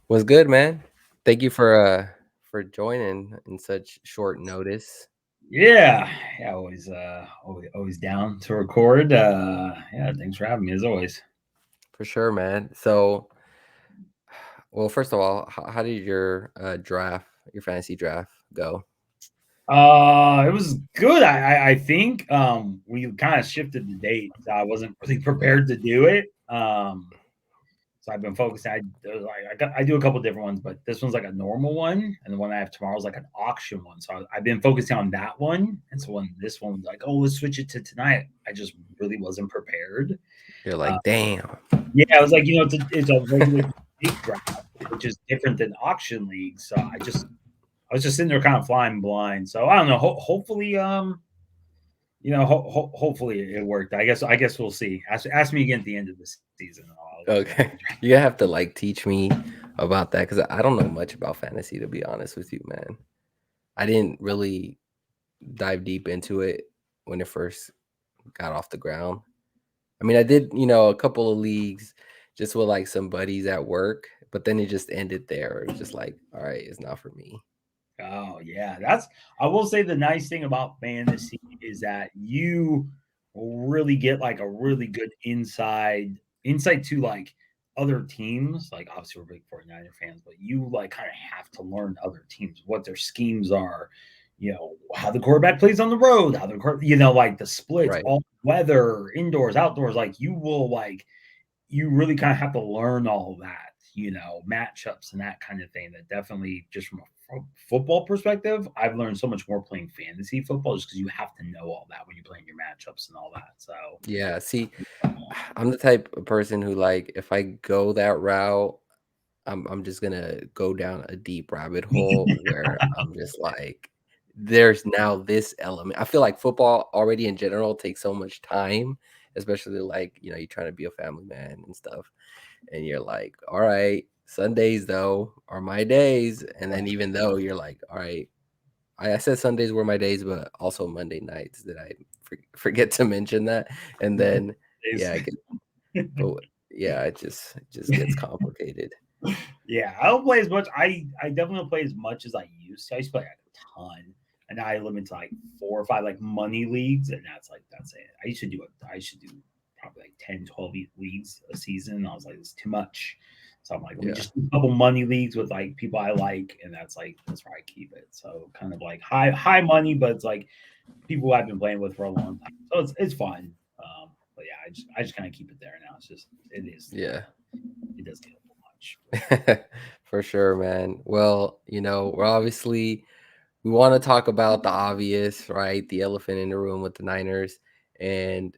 Was good, man. Thank you for joining in such short notice. Yeah, always down to record. Yeah, thanks for having me as always. For sure, man. So, well, first of all, how did your your fantasy draft go? It was good. I think we kind of shifted the date. So I wasn't really prepared to do it. So I've been focusing. I do a couple different ones, but this one's like a normal one, and the one I have tomorrow is like an auction one. So I've been focusing on that one. And so when this one was like, oh, let's switch it to tonight, I just really wasn't prepared. You're Uh, like, damn. Yeah, I was like, it's a regular league draft, which is different than auction leagues. So I was just sitting there kind of flying blind. So I don't know. Hopefully, hopefully it worked. I guess we'll see. Ask me again at the end of the season. I'll let you know how the Okay, you have to like teach me about that because I don't know much about fantasy to be honest with you, man. I didn't really dive deep into it when it first got off the ground. I mean, I did, a couple of leagues just with like some buddies at work, but then it just ended there. It was just like, all right, it's not for me. Oh yeah, that's. I will say the nice thing about fantasy is that you really get like a really good insight to like other teams. Like obviously we're big 49er fans, but you like kind of have to learn other teams, what their schemes are, how the quarterback plays on the road, how like the splits, Right. all weather, indoors, outdoors. Like you really kind of have to learn all of that, matchups and that kind of thing. That definitely, just from a football perspective, I've learned so much more playing fantasy football just because you have to know all that when you're playing your matchups and all that. So, Yeah. See, I'm the type of person who like if I go that route, I'm just gonna go down a deep rabbit hole where I'm just like, there's now this element. I feel like football already in general takes so much time, especially like, you're trying to be a family man and stuff. And you're like, all right, Sundays though are my days. And then even though you're like, all right, I said Sundays were my days, but also Monday nights. Did I forget to mention that? And then yeah, but yeah, it just gets complicated. yeah, I don't play as much. I definitely don't play as much as I used to. I used to play like a ton, and now I limit to like 4 or 5 like money leagues, and that's it. I used to do probably like 10, 12 leagues a season. I was like, it's too much. So I'm like, let me Yeah. just do a couple money leagues with like people I like, and that's where I keep it. So kind of like high money, but it's like people I've been playing with for a long time. So it's fun. But yeah, I just kind of keep it there now. It's just Yeah. it does get a little much. For sure, man. Well, we're obviously we want to talk about the obvious, right? The elephant in the room with the Niners. And,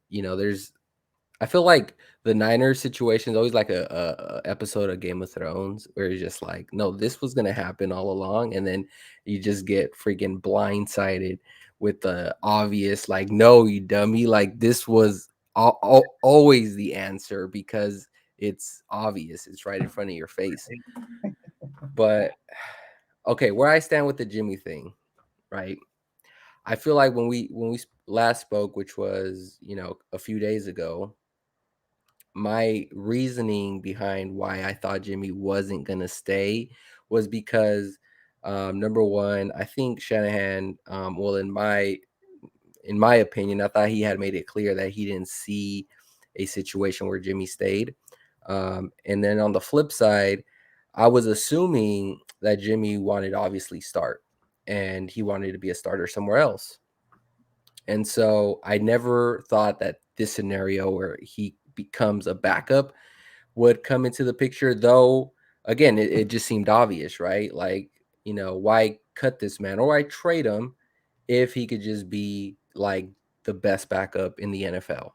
I feel like the Niners situation is always like a episode of Game of Thrones where it's just like, no, this was gonna happen all along, and then you just get freaking blindsided with the obvious, like, no, you dummy, like this was always the answer because it's obvious, it's right in front of your face. But okay, where I stand with the Jimmy thing, right? I feel like when we last spoke, which was a few days ago, my reasoning behind why I thought Jimmy wasn't gonna stay was because number one, I think Shanahan, well, in my opinion, I thought he had made it clear that he didn't see a situation where Jimmy stayed. And then on the flip side, I was assuming that Jimmy wanted to obviously start and he wanted to be a starter somewhere else. And so I never thought that this scenario where he becomes a backup would come into the picture, though. Again, it just seemed obvious, right? Like, why cut this man or why trade him if he could just be like the best backup in the NFL?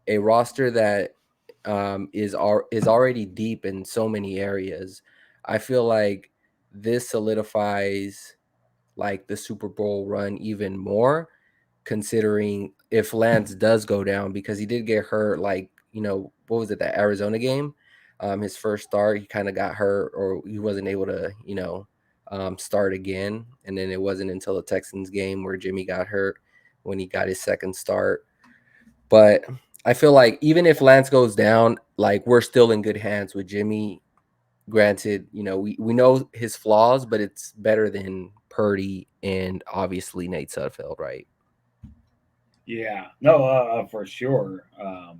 A roster that is already deep in so many areas. I feel like this solidifies like the Super Bowl run even more, considering if Lance does go down because he did get hurt. Like, what was it, that Arizona game? His first start, he kind of got hurt or he wasn't able to, start again. And then it wasn't until the Texans game where Jimmy got hurt when he got his second start. But I feel like even if Lance goes down, like we're still in good hands with Jimmy Granted, we know his flaws, but it's better than Purdy and obviously Nate Sudfeld, right? Yeah, no, for sure. I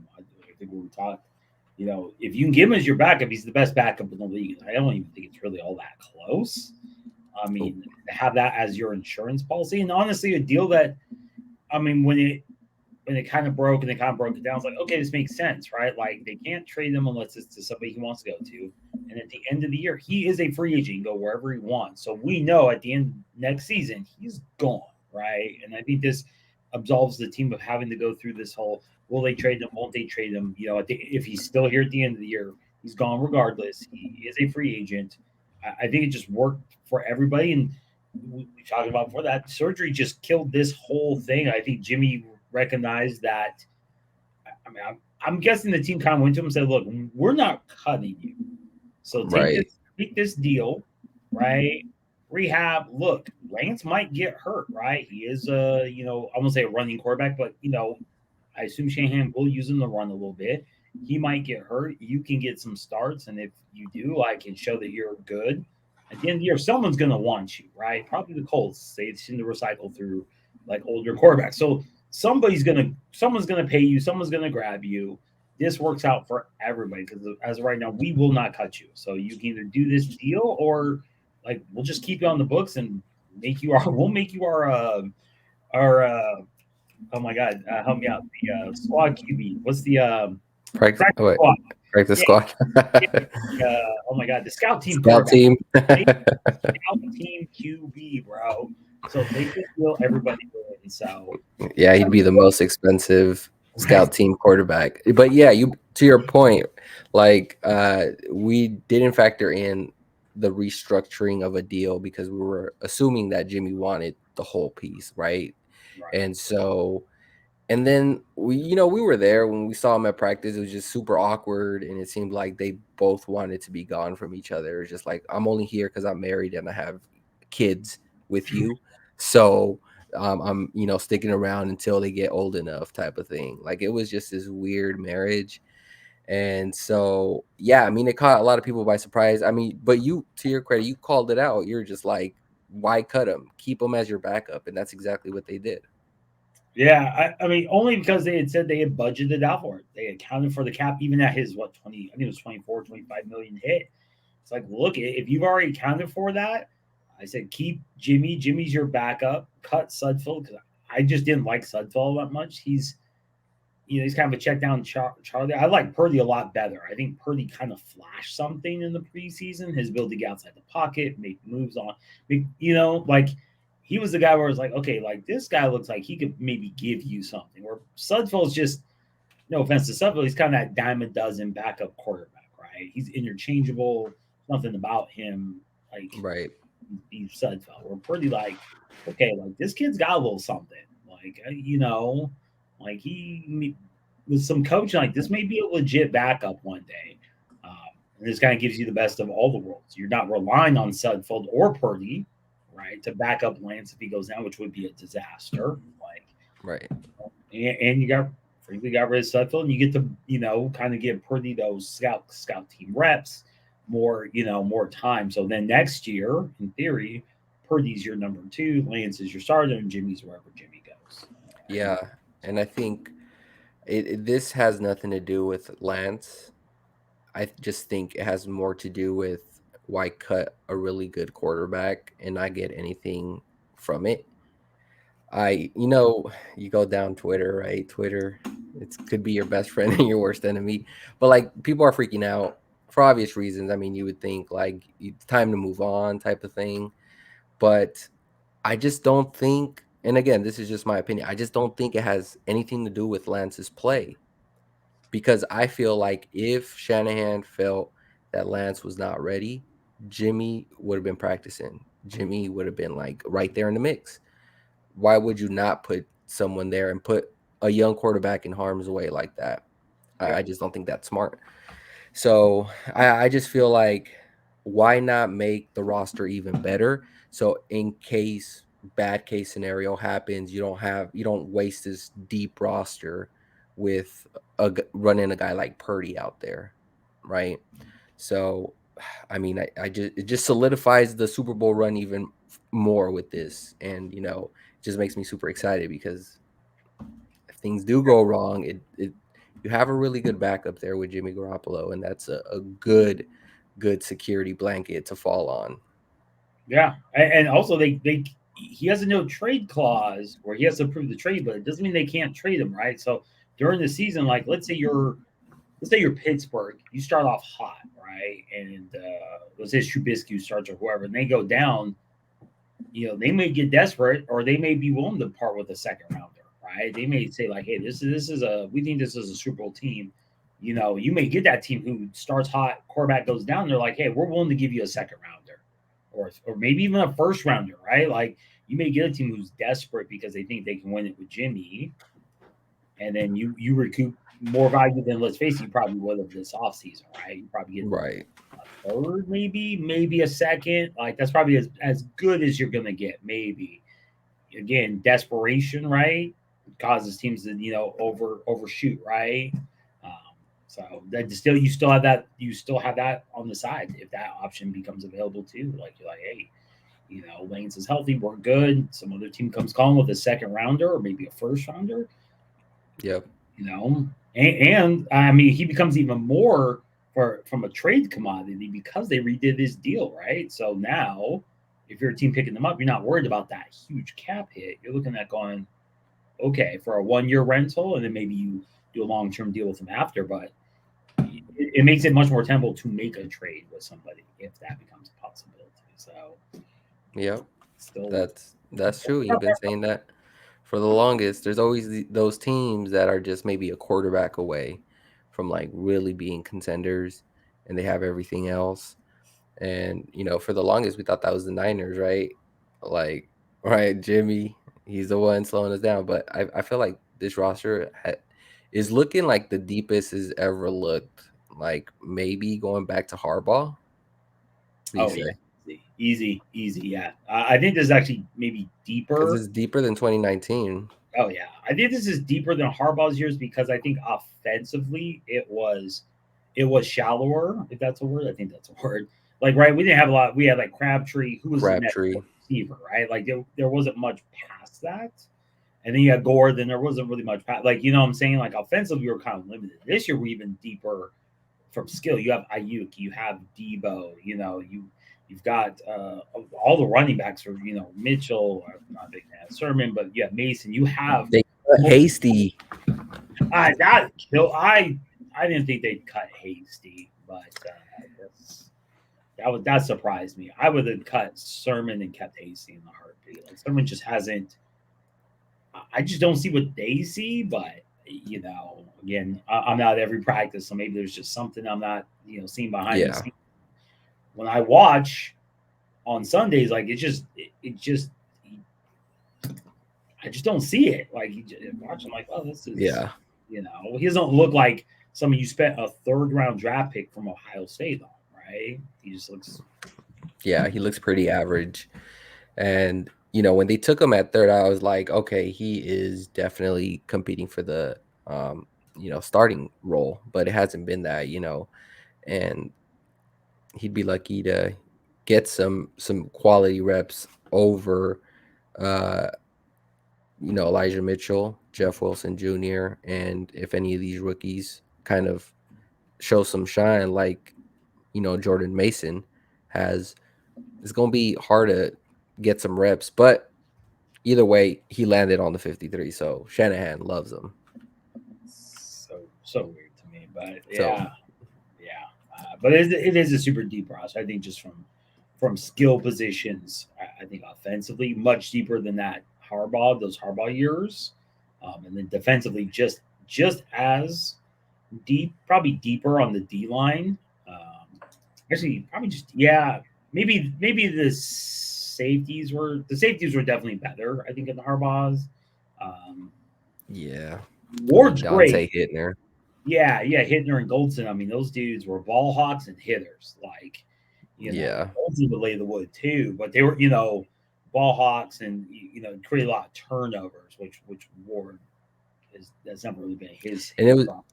think we talked. If you can give him as your backup, he's the best backup in the league. I don't even think it's really all that close. I Oh, mean, to have that as your insurance policy, and honestly, a deal that I mean, when it kind of broke and they kind of broke it down, it's like, okay, this makes sense, right? Like they can't trade him unless it's to somebody he wants to go to. And at the end of the year, he is a free agent, he can go wherever he wants. So we know at the end of next season, he's gone, right? And I think this absolves the team of having to go through this whole will they trade him, won't they trade him? If he's still here at the end of the year, he's gone regardless. He is a free agent. I think it just worked for everybody. And we talked about before that surgery just killed this whole thing. I think Jimmy recognized that. I mean, I'm guessing the team kind of went to him and said, "Look, we're not cutting you, so right, take this deal, right? Rehab. Look, Lance might get hurt, right? He is I won't say a running quarterback, but I assume Shanahan will use him to run a little bit. He might get hurt. You can get some starts, and if you do, I can show that you're good. At the end of the year, someone's going to want you, right? Probably the Colts. They seem to recycle through like older quarterbacks. So someone's gonna pay you. Someone's gonna grab you. This works out for everybody because as of right now, we will not cut you. So you can either do this deal or like we'll just keep you on the books and make you our. We'll make you our oh my god, help me out. The squad QB. What's the practice. practice What? squad? Practice Yeah, squad. yeah. Oh my god, the scout team Scout quarterback. team. They scout team QB, bro. So they just will everybody win. So Yeah, he'd be the most expensive right, scout team quarterback. But yeah, you to your point, like we didn't factor in the restructuring of a deal because we were assuming that Jimmy wanted the whole piece, right? right. And so and then we were there when we saw him at practice. It was just super awkward, and it seemed like they both wanted to be gone from each other. It was just like, I'm only here because I'm married and I have kids with you, so I'm sticking around until they get old enough, type of thing. Like it was just this weird marriage, and so yeah, I mean, it caught a lot of people by surprise. I mean, but you, to your credit, you called it out. You're just like, why cut him? Keep him as your backup, and that's exactly what they did. Yeah, I mean, only because they had said they had budgeted out for it. They accounted for the cap, even at his, what, 20, I think it was 24, 25 million hit. It's like, look, if you've already accounted for that, I said, keep Jimmy. Jimmy's your backup. Cut Sudfeld because I just didn't like Sudfeld that much. He's kind of a check down Charlie. I like Purdy a lot better. I think Purdy kind of flashed something in the preseason. His ability to get outside the pocket, make moves on, like he was the guy where it was like, okay, like this guy looks like he could maybe give you something. Where Sudfeld's just, no offense to Sudfeld, he's kind of that dime a dozen backup quarterback, right? He's interchangeable. Nothing about him like Right, he's Sudfeld. We're pretty like, okay, like this kid's got a little something. Like like he with some coaching, like this may be a legit backup one day. And this kind of gives you the best of all the worlds. You're not relying on Sudfeld or Purdy, right, to back up Lance if he goes down, which would be a disaster. Like, right. and you frankly got rid of Sudfeld, and you get to kind of give Purdy those scout team reps, more time. So then next year, in theory, Purdy's your number two, Lance is your starter, and Jimmy's wherever Jimmy goes. I think Yeah, and I think this has nothing to do with Lance. Just think it has more to do with why cut a really good quarterback and not get anything from it. You go down Twitter, right? Twitter, it could be your best friend and your worst enemy. But like people are freaking out for obvious reasons. I mean, you would think like it's time to move on, type of thing. But I just don't think, and again, this is just my opinion, I just don't think it has anything to do with Lance's play. Because I feel like if Shanahan felt that Lance was not ready, Jimmy would have been practicing. Jimmy would have been like right there in the mix. Why would you not put someone there and put a young quarterback in harm's way like that? I Yep. just don't think that's smart. So I just feel like why not make the roster even better? So in case bad case scenario happens, you don't waste this deep roster with running a guy like Purdy out there, right? So I mean, I just it just solidifies the Super Bowl run even more with this, and it just makes me super excited because if things do go wrong, it you have a really good backup there with Jimmy Garoppolo, and that's a good security blanket to fall on. Yeah, and also they he has a no trade clause where he has to approve the trade, but it doesn't mean they can't trade him, right? So during the season, like let's say you're Pittsburgh, you start off hot, right? And let's say it's Trubisky starts or whoever, and they go down. They may get desperate, or they may be willing to part with a second rounder, right? They may say like, "Hey, this is a we think this is a Super Bowl team." You may get that team who starts hot, quarterback goes down. They're like, "Hey, we're willing to give you a second rounder, or maybe even a first rounder, right?" Like you may get a team who's desperate because they think they can win it with Jimmy, and then you recoup more value than, let's face it, you probably would have this offseason, right? You probably get Right. a third, maybe a second. Like that's probably as good as you're gonna get, maybe. Again, desperation, right? Causes teams to overshoot, right? Um, so that still you still have that on the side if that option becomes available too. Like you're like, hey, Lanes is healthy, we're good. Some other team comes calling with a second rounder or maybe a first rounder. Yep. And I mean he becomes even more from a trade commodity because they redid this deal, right? So now if you're a team picking them up, you're not worried about that huge cap hit. You're looking at going, okay, for a 1 year rental, and then maybe you do a long term deal with them after, but it makes it much more temple to make a trade with somebody if that becomes a possibility. So Yep. still, That's true. You've been saying that for the longest. There's always those teams that are just maybe a quarterback away from like really being contenders, and they have everything else. And for the longest, we thought that was the Niners, right? Like, right, Jimmy, he's the one slowing us down. But I feel like this roster is looking like the deepest it's ever looked. Like maybe going back to Harbaugh. What do you oh yeah, say? easy. Yeah, I think this is actually maybe Because deeper. it's deeper than 2019. Oh yeah, I think this is deeper than Harbaugh's years because I think offensively it was shallower. If that's a word, I think that's a word. Like right, we didn't have a lot. We had like Crabtree, who was the next Crabtree. receiver, right? Like there wasn't much past that. And then you had Gore. Then there wasn't really much past. Like what I'm saying. Like offensively, we were kind of limited. This year, we're even deeper from skill. You have Ayuk, you have Debo. You've got all the running backs are Mitchell. I'm not a big fan of Sermon, but you have Mason. You have They cut Hasty. that kill. I didn't think they'd cut Hasty, but that surprised me. I would have cut Sermon and kept Hasty in the heartbeat. Like Sermon just hasn't. I just don't see what they see, but again, I'm not at every practice, so maybe there's just something I'm not seeing behind the Yeah. scenes. When I watch on Sundays, like it just I just don't see it. Like watch, I'm like, oh, this is Yeah. he doesn't look like somebody you spent a third round draft pick from Ohio State on, right? He just looks Yeah. He looks pretty average. And when they took him at third, I was like, okay, he is definitely competing for the starting role, but it hasn't been that. And he'd be lucky to get some quality reps over uh Elijah Mitchell, Jeff Wilson Jr., and if any of these rookies kind of show some shine like Jordan Mason has, it's going to be hard to get some reps, but either way, he landed on the 53, so Shanahan loves him. so weird to me. But So, yeah. But it is a super deep roster. I think just from skill positions, I think offensively much deeper than that those Harbaugh years, and then defensively just as deep, probably deeper on the D line. Actually, probably just maybe the safeties were definitely better. I think in the Harbaughs. Um, yeah. I mean, Ward's great. Dante Hittner. Yeah, Hittner and Goldson. I mean, those dudes were ball hawks and hitters. Like, Yeah. Goldson would lay the wood too, but they were, ball hawks and create a lot of turnovers, which Ward is that's never really been his And it was problem.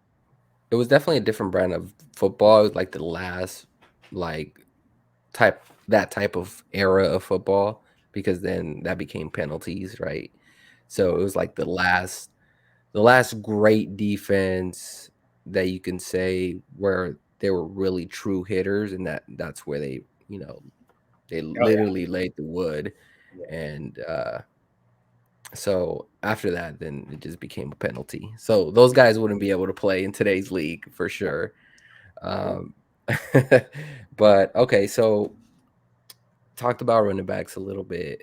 it was definitely a different brand of football. It was like the last like type that type of era of football because then that became penalties, right? So it was like the last great defense that you can say where they were really true hitters, and that's where they Oh yeah, literally laid the wood. yeah, And so after that, then it just became a penalty. So those guys wouldn't be able to play in today's league for sure. nope, Um, but okay, so talked about running backs a little bit.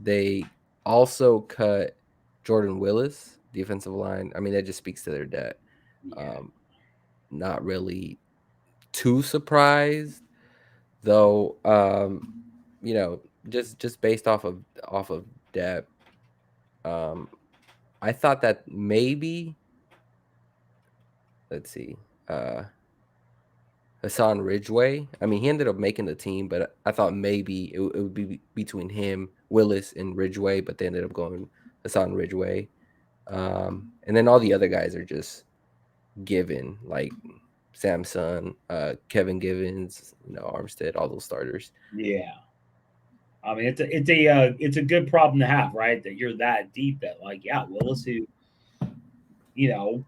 They also cut Jordan Willis, defensive line. I mean, that just speaks to their debt. yeah, Um, Not really too surprised though. Just based off of depth. Um, I thought that maybe let's see, uh, Hassan Ridgeway. I mean, he ended up making the team, but I thought maybe it would be between him, Willis, and Ridgeway, but they ended up going Hassan Ridgeway. And then all the other guys are just given, like Samson, Kevin Givens, Armstead, all those starters. yeah. I mean, it's a good problem to have, right? That you're that deep that like, yeah, Willis, who you know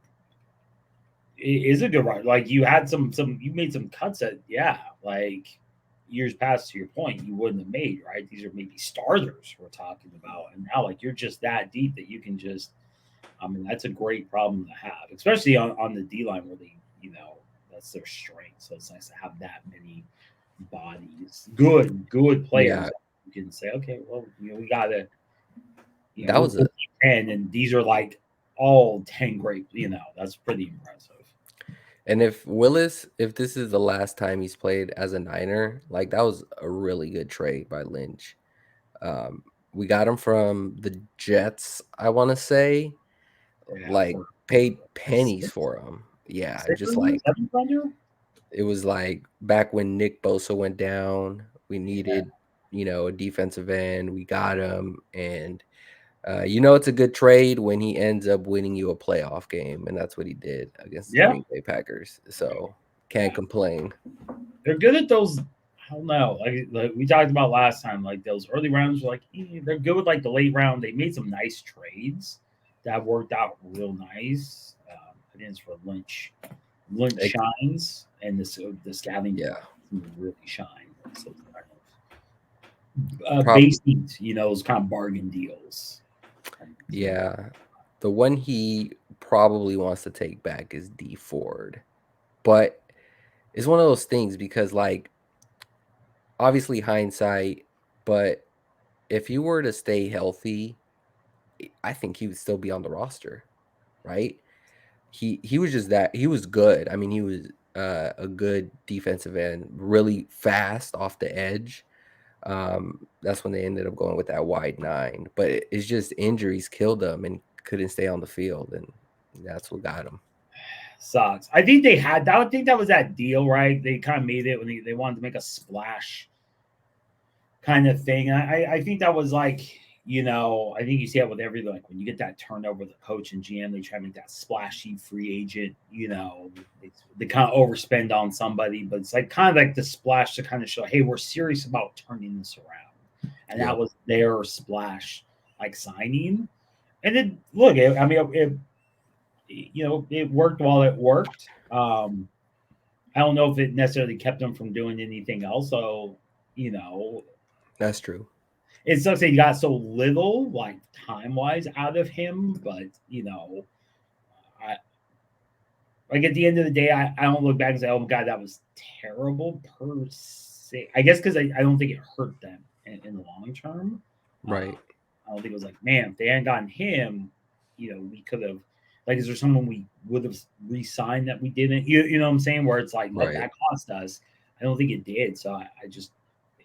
is a good runner. Like you had you made some cuts that yeah, like years past to your point you wouldn't have made, right? These are maybe starters we're talking about, and now like you're just that deep that you can just. I mean, that's a great problem to have, especially on the D line where that's their strength. So it's nice to have that many bodies, good players. Yeah, You can say, okay, well, we gotta, that we're was a 10, and these are like all 10 great. That's pretty impressive. and if this is the last time he's played as a Niner, like that was a really good trade by Lynch. Um, we got him from the Jets, I want to say, Yeah, like for paid pennies six, for him. Yeah, six just rounder, like seven rounder. it was like back when Nick Bosa went down, we Yeah, needed, a defensive end. We got him, and it's a good trade when he ends up winning you a playoff game, and that's what he did against the yeah, Green Bay Packers. So yeah. can't complain. They're good at those. I don't know. Like we talked about last time, like those early rounds, are like they're good with like the late round. They made some nice trades that worked out real nice. I think it's for Lynch. Lynch Ex- shines, and the scouting yeah, department really shine. So prob base needs, those kind of bargain deals. yeah. The one he probably wants to take back is D Ford, but it's one of those things because like obviously hindsight, but if you were to stay healthy, I think he would still be on the roster, right? He was just that he was good. I mean, he was a good defensive end, really fast off the edge. That's when they ended up going with that wide nine. But it's just injuries killed him and couldn't stay on the field, and that's what got him. Sucks. I think they had that. I think that was that deal, right? They kind of made it when they wanted to make a splash kind of thing. I think that was like, I think you see that with every like when you get that turnover, the coach and GM, they try to make that splashy free agent, they kind of overspend on somebody, but it's like kind of like the splash to kind of show, hey, we're serious about turning this around. And that Yep, was their splash like signing. And then look, I mean, it worked while it worked. I don't know if it necessarily kept them from doing anything else. So, you know, that's true. it sucks that you got so little, like time wise, out of him. But I like at the end of the day, I don't look back and say, "Oh my god, that was terrible." Per se, I guess because I don't think it hurt them in the long term. Right, I don't think it was like, man, if they hadn't gotten him, we could have. Like, is there someone we would have re-signed that we didn't? You know what I'm saying? Where it's like, look, right. that cost us. I don't think it did. So I just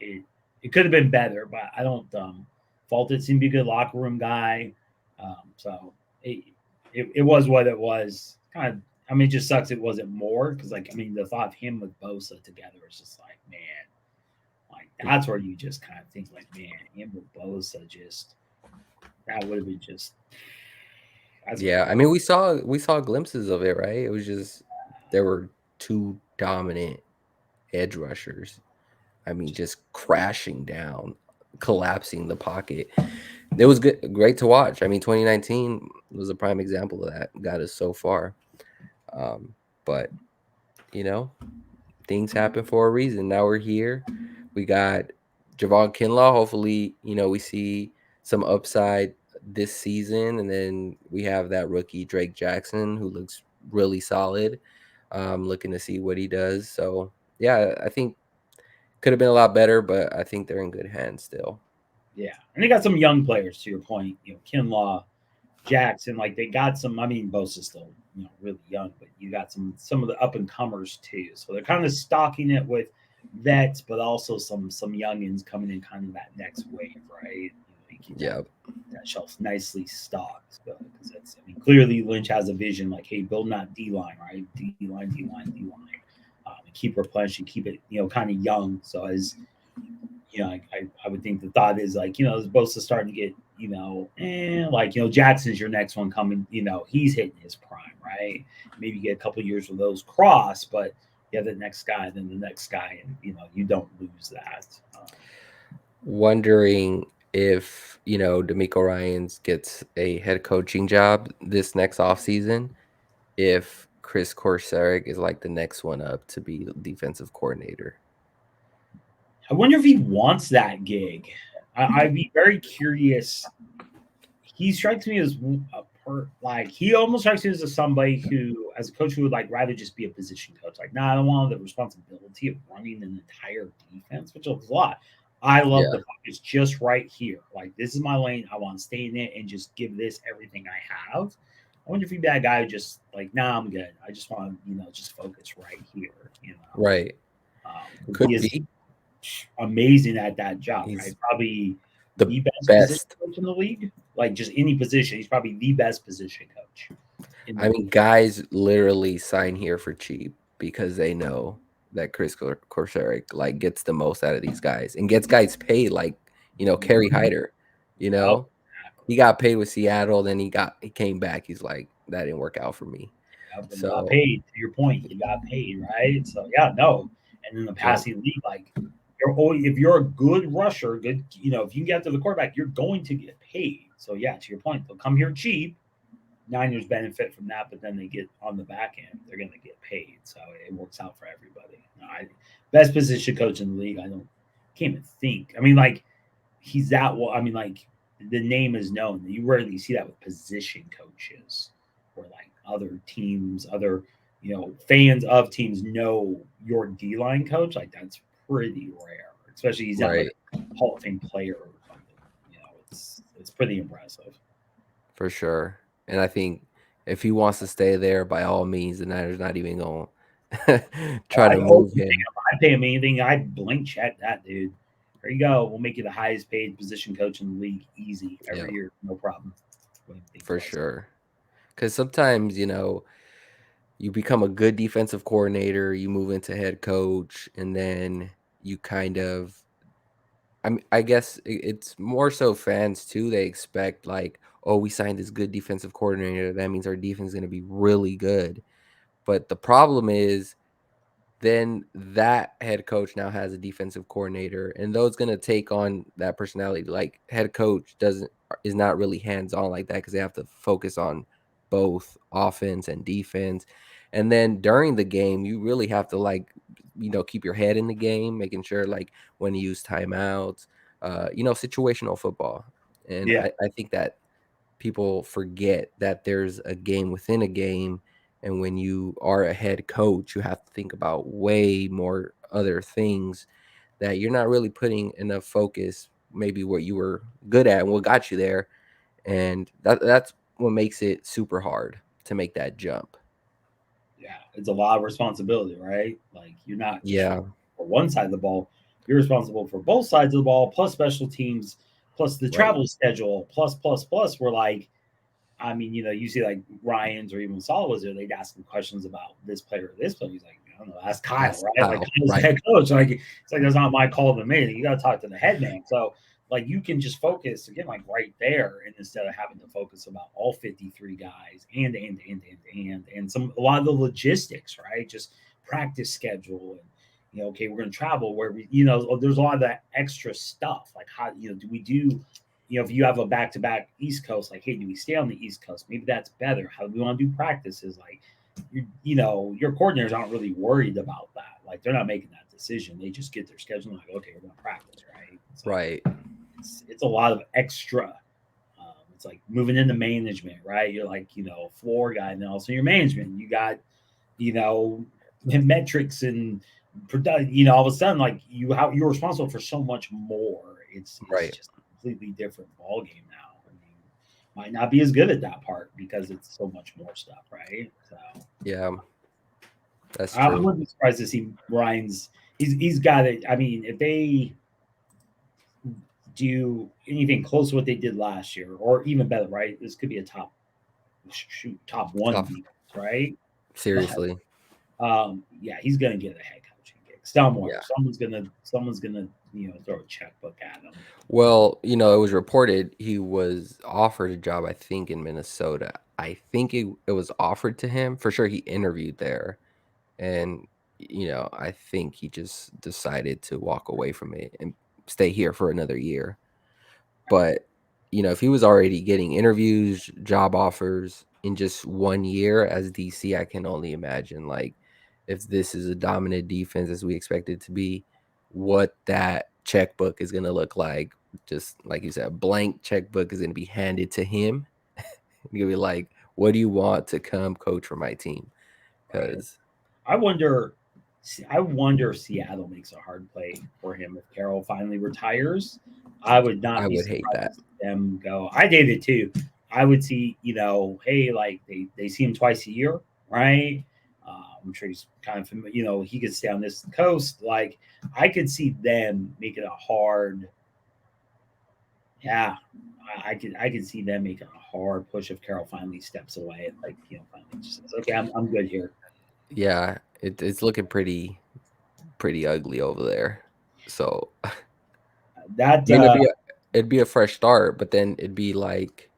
it it could have been better, but I don't fault it. Seemed to be a good locker room guy. So it, it was what it was. Kind of. I mean, it just sucks it wasn't more because, like, I mean, the thought of him with Bosa together is just like, man, like that's where you just kind of think, like, man, him with Bosa just that would have been just that's Yeah, I crazy. mean, we saw glimpses of it, right? It was just they were too dominant edge rushers. I mean, Just just crashing down, collapsing the pocket. It was good, great to watch. I mean, 2019 was a prime example of that. Got us so far, but you know, things happen for a reason. Now we're here. We got Javon Kinlaw. Hopefully, we see some upside this season, and then we have that rookie Drake Jackson who looks really solid. Looking to see what he does. So yeah, I think could have been a lot better, but I think they're in good hands still. yeah, and they got some young players to your point. Kinlaw, Jackson, like they got some. I mean, Bosa's still really young, but you got some of the up and comers too. So they're kind of stocking it with vets, but also some youngins coming in, kind of that next wave, right? You keep that Yeah, that shelf nicely stocked because that's. I mean, clearly Lynch has a vision like, hey, build that D line, right? D line, D line, D line. And keep replenishing, keep it kind of young. So as I would think the thought is like, as Bosa starting to get, like, Jackson's your next one coming, he's hitting his prime, right? Maybe get a couple years with those cross, but yeah, the next guy, then the next guy, and, you don't lose that. wondering if D'Amico Ryans gets a head coaching job this next offseason, if Chris Korsaric is like the next one up to be defensive coordinator. I wonder if he wants that gig. I'd be very curious. He strikes me as like he almost strikes me as somebody who, as a coach, who would like rather just be a position coach. Like, nah, I don't want the responsibility of running an entire defense, which is a lot. I love Yeah, the focus just right here. Like, this is my lane. I want to stay in it and just give this everything I have. I wonder if he'd be that guy who just like, nah, I'm good. I just want to, just focus right here. right. Because he Could is be. amazing at that job, right? He's Probably the the best position best. coach in the league. Like just any position, he's probably the best position coach in the I mean, league. guys literally sign here for cheap because they know that Chris Korsaric like gets the most out of these guys and gets guys paid like Kerry Mhm. Hyder. You Yep, know, he exactly. got paid with Seattle, then he came back. He's like that didn't work out for me. Yep, and got So paid. To your point, you got paid, right? So yeah, no. And in the yeah, passing league, like you're always, if you're a good rusher, good, if you can get to the quarterback, you're going to get paid. So yeah, to your point, they'll come here cheap. Niners benefit from that, but then they get on the back end, they're going to get paid. So it works out for everybody. No, best position coach in the league. I don't can't even think. I mean, like he's that well. I mean, like the name is known. You rarely see that with position coaches, where like other teams, other fans of teams know your D line coach. Like that's pretty rare, especially he's not like right, a Hall of Fame player or something. It's pretty impressive. for sure. And I think if he wants to stay there, by all means, the Niners not even gonna Oh, try to move him. I pay him anything. I blank check that dude. There you go. We'll make you the highest paid position coach in the league, easy Yeah, every year, no problem. Anything for was. sure. Because sometimes you become a good defensive coordinator, you move into head coach, and then you kind of I guess it's more so fans too. They expect like, oh, we signed this good defensive coordinator. That means our defense is going to be really good. But the problem is then that head coach now has a defensive coordinator and those going to take on that personality. Like head coach doesn't is not really hands on like that because they have to focus on both offense and defense. And then during the game you really have to like keep your head in the game, making sure like when to use timeouts, situational football. And Yeah, I think that people forget that there's a game within a game, and when you are a head coach you have to think about way more other things that you're not really putting enough focus maybe what you were good at and what got you there, and that's what makes it super hard to make that jump. yeah. It's a lot of responsibility, right? Like you're not just Yeah, for one side of the ball. You're responsible for both sides of the ball, plus special teams, plus the right. travel schedule, plus. We're like, I mean, you see like Ryan's or even Saul was there, they'd ask him questions about this player or this player. He's like, I don't know, ask Kyle, That's right? Like how, Kyle's the right. head coach. Like it's like that's not my call to make. You gotta talk to the head man. So like you can just focus again, like right there, and instead of having to focus about all 53 guys and some a lot of the logistics, right? Just practice schedule Okay, we're going to travel where we, there's a lot of that extra stuff. Like, how, do we do, if you have a back to back East Coast, like, hey, do we stay on the East Coast? Maybe that's better. How do we want to do practices? Like, your coordinators aren't really worried about that. Like, they're not making that decision. They just get their schedule and like, okay, we're going to practice, right? So Right. it's a lot of extra. It's like moving into management, right? You're like, floor guy, and then also your management. You got, you know, metrics and all of a sudden, like you're responsible for so much more. It's Right. just a completely different ball game now. I mean, might not be as good at that part because it's so much more stuff, right? So Yeah, that's I true. wouldn't be surprised to see Ryan's. He's got it. I mean, if they do anything close to what they did last year, or even better, right? This could be a top one Tough. defense, right? But Seriously. yeah, he's gonna get a head coaching gig somewhere. Yeah. Someone's gonna throw a checkbook at him. Well, it was reported he was offered a job, I think, in Minnesota. I think it was offered to him. For sure, he interviewed there. And, I think he just decided to walk away from it and stay here for another year. But, if he was already getting interviews, job offers in just 1 year as DC, I can only imagine, like, if this is a dominant defense as we expect it to be, what that checkbook is going to look like. Just like you said, blank checkbook is going to be handed to him. You'll be like, what do you want to come coach for my team? Right. Because I wonder. I wonder if Seattle makes a hard play for him if Carroll finally retires. I would not I be would hate surprised that. to see them go. I did it too. I would see, hey, like they see him twice a year, right? I'm sure he's kind of familiar. He could stay on this coast. Like I could see them making a hard. Yeah, I could see them making a hard push if Carroll finally steps away and like finally just says, okay, I'm good here. Yeah, it's looking pretty ugly over there. So, I That mean, it'd be a fresh start, but then it'd be like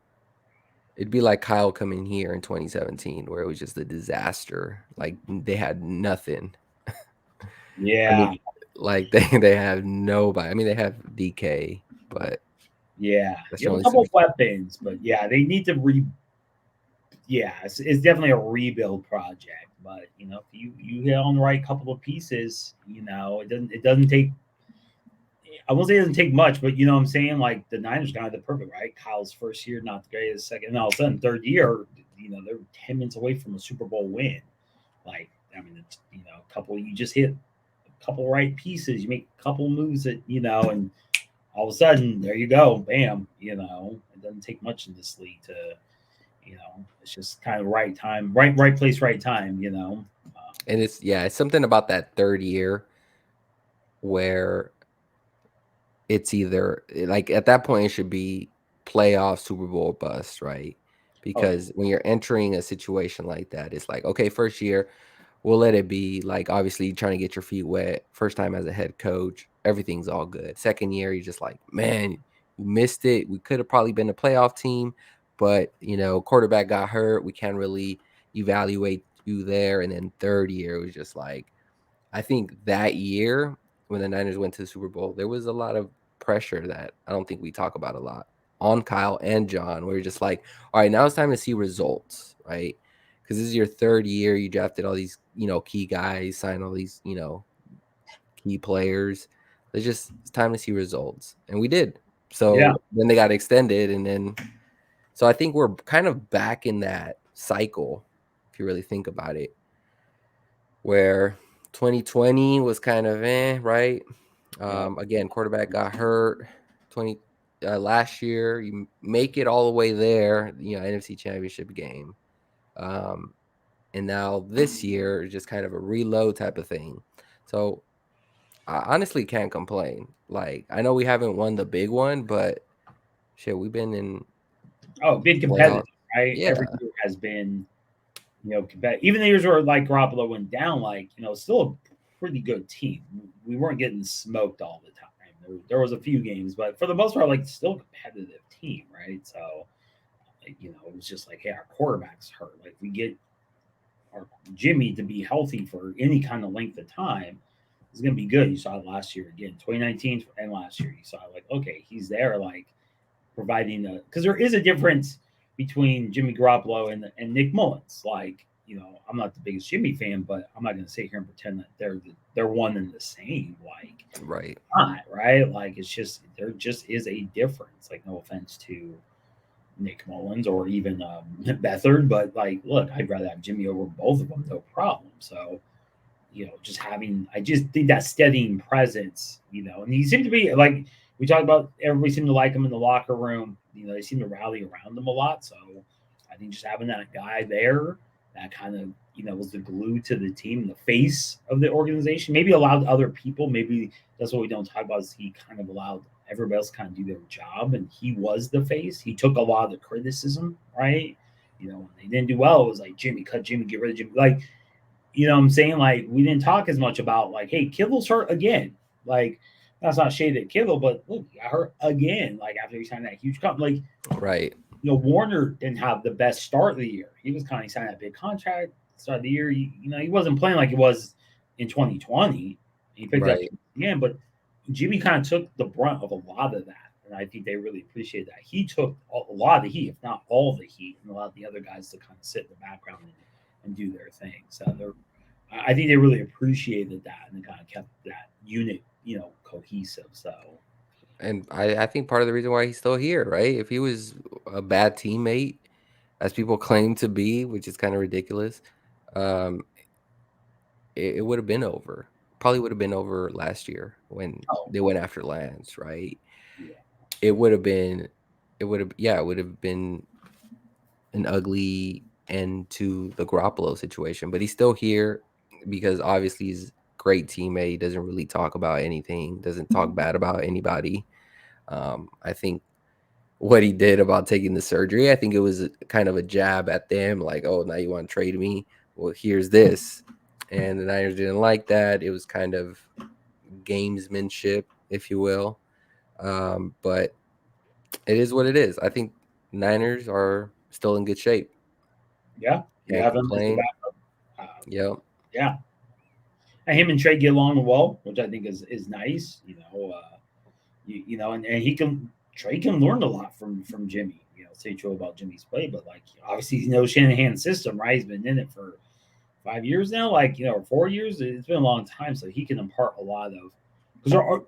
Kyle coming here in 2017 where it was just a disaster. Like they had nothing. I yeah, mean, like they have nobody. I mean, they have DK, but yeah, that's you the have a only couple of source. weapons, but yeah, they need to yeah, it's definitely a rebuild project. But if you hit on the right couple of pieces, it doesn't take. I won't say it doesn't take much, but you know what I'm saying. Like the Niners got the perfect right. Kyle's first year not the greatest, second, and all of a sudden third year, they're 10 minutes away from a Super Bowl win. Like I mean, it's, a couple you just hit a couple right pieces, you make a couple moves that and all of a sudden there you go, bam. It doesn't take much in this league to it's just kind of right time, right place, right time. And it's something about that third year where it's either like at that point it should be playoff Super Bowl bust, right? Oh yeah, Because when you're entering a situation like that, it's like, okay, first year, we'll let it be like obviously trying to get your feet wet. First time as a head coach, everything's all good. Second year, you're just like, man, we missed it. We could have probably been a playoff team, but quarterback got hurt. We can't really evaluate you there. And then third year it was just like, I think that year when the Niners went to the Super Bowl, there was a lot of pressure that I don't think we talk about a lot on Kyle and John, where you're just like, all right, now it's time to see results, right? Because this is your third year. You drafted all these, key guys, signed all these, key players. It's time to see results. And we did. yeah, So then they got extended. And then, so I think we're kind of back in that cycle, if you really think about it, where 2020 was kind of right? yeah, Again, quarterback got hurt. 20 last year, you make it all the way there, NFC Championship game. Um, and now this year is just kind of a reload type of thing. So I honestly can't complain. Like I know we haven't won the big one, but shit, we've been in oh, been playoff. competitive, right? Yeah, Every year has been competitive. Even the years where like Garoppolo went down, like still a pretty good team. We weren't getting smoked all the time. There was a few games, but for the most part, like still a competitive team, right? So it was just like, hey, our quarterback's hurt. Like we get our Jimmy to be healthy for any kind of length of time, is going to be good. You saw it last year again, 2019 and last year. You saw it like, okay, he's there, like providing a because there is a difference between Jimmy Garoppolo and Nick Mullins. Like, I'm not the biggest Jimmy fan, but I'm not going to sit here and pretend that they're one and the same. Like, Right. not right. Like, it's just there just is a difference. Like, no offense to Nick Mullins or even Bethard, but like, look, I'd rather have Jimmy over both of them, no problem. So, just having, I just think that steadying presence, and he seemed to be like, we talked about everybody seemed to like him in the locker room. They seem to rally around him a lot. So I think just having that guy there that kind of, was the glue to the team, the face of the organization, maybe allowed other people, maybe that's what we don't talk about is he kind of allowed everybody else kind of do their job and he was the face. He took a lot of the criticism, right? When they didn't do well, it was like Jimmy, cut Jimmy, get rid of Jimmy. Like, what I'm saying? Like, we didn't talk as much about, like, hey, Kittle's hurt again. Like, that's not shade at Kittle, but look, he got hurt again. Like, after he signed that huge contract. Like, Right. Warner didn't have the best start of the year. He was kind of signing that big contract start of the year. He wasn't playing like he was in 2020. He picked up Right. again, but Jimmy kind of took the brunt of a lot of that. And I think they really appreciate that. He took a lot of the heat, if not all of the heat, and allowed the other guys to kind of sit in the background and do their thing. So I think they really appreciated that and kind of kept that unit, cohesive. So And I think part of the reason why he's still here, right? If he was a bad teammate, as people claim to be, which is kind of ridiculous, um, it would have been over. Probably would have been over last year when oh they went after Lance, right? yeah, It would have been, yeah, it would have been an ugly end to the Garoppolo situation. But he's still here because obviously he's a great teammate. Doesn't really talk about anything. Doesn't talk bad about anybody. I think what he did about taking the surgery, I think it was kind of a jab at them, like, oh, now you want to trade me? Well, here's this. And the Niners didn't like that. It was kind of gamesmanship, if you will. But it is what it is. I think Niners are still in good shape. yeah, you Can't have him as the complain. backup. Yep. Yeah, and him and Trey get along well, which I think is nice. And he can Trey can learn a lot from Jimmy. Say true about Jimmy's play, but like obviously he knows Shanahan's system, right? He's been in it for 5 years now, like or 4 years. It's been a long time, so he can impart a lot of because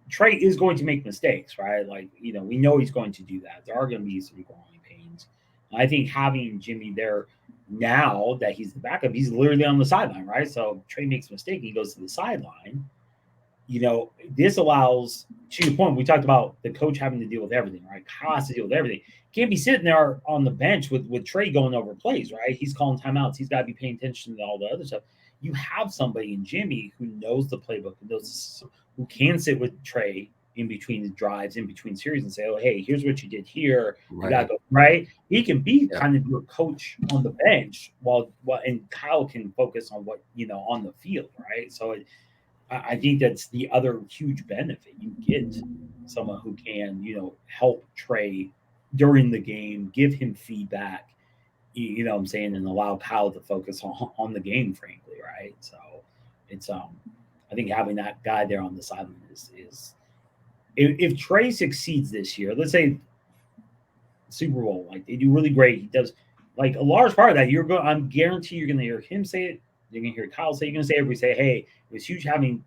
Trey is going to make mistakes, right? Like we know he's going to do that. There are going to be some growing pains. I think having Jimmy there now that he's the backup, he's literally on the sideline, right? So Trey makes a mistake, he goes to the sideline. This allows, to your point, we talked about the coach having to deal with everything, right? Kyle has to deal with everything. Can't be sitting there on the bench with Trey going over plays, right? He's calling timeouts. He's got to be paying attention to all the other stuff. You have somebody in Jimmy who knows the playbook, who can sit with Trey in between the drives, in between series, and say, "Oh, hey, here's what you did here. You got to Right. go right." He can be Yeah. kind of your coach on the bench, and Kyle can focus on what on the field, right? So I think that's the other huge benefit. You get someone who can, help Trey during the game, give him feedback, what I'm saying, and allow Kyle to focus on the game, frankly, right? So it's I think having that guy there on the sideline is if Trey succeeds this year, let's say Super Bowl, like they do really great, he does like a large part of that, I'm guarantee you're gonna hear him say it, you're gonna hear Kyle say, you're gonna say everybody say, hey, it was huge having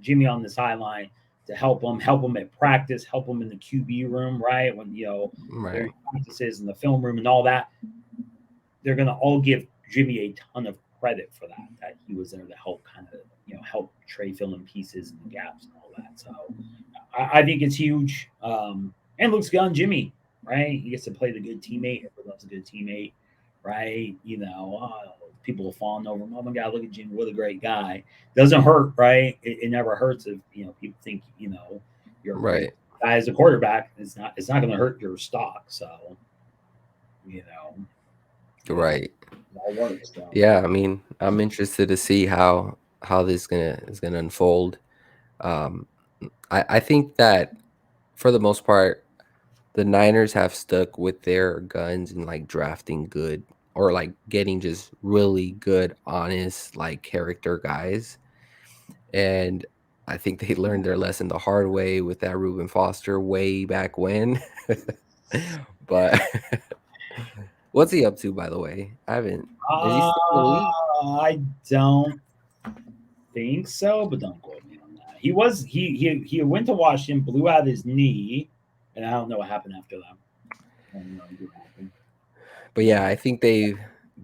Jimmy on the sideline to help him at practice, help him in the QB room, right? When Right. during practices in the film room and all that, they're gonna all give Jimmy a ton of credit for that he was there to help kind of help Trey fill in pieces and the gaps and all that. So I think it's huge. And looks good on Jimmy, right? He gets to play the good teammate. Everyone loves a good teammate, right? People are falling over him. Oh my God, look at Jimmy, what a great guy. Doesn't hurt, right? It never hurts if people think you're a great Right. guy as a quarterback. It's not going to hurt your stock. So you know Right. it all works. So Yeah. I mean, I'm interested to see how this is gonna unfold. Um, I think that for the most part, the Niners have stuck with their guns and like drafting good or like getting just really good, honest, like character guys. and I think they learned their lesson the hard way with that Reuben Foster way back when. But what's he up to, by the way? I haven't. Is he still in the league? I don't think so, but don't quote me on that. He went to Washington, blew out his knee, and I don't know what happened after that. I have no idea what happened. But yeah, I think they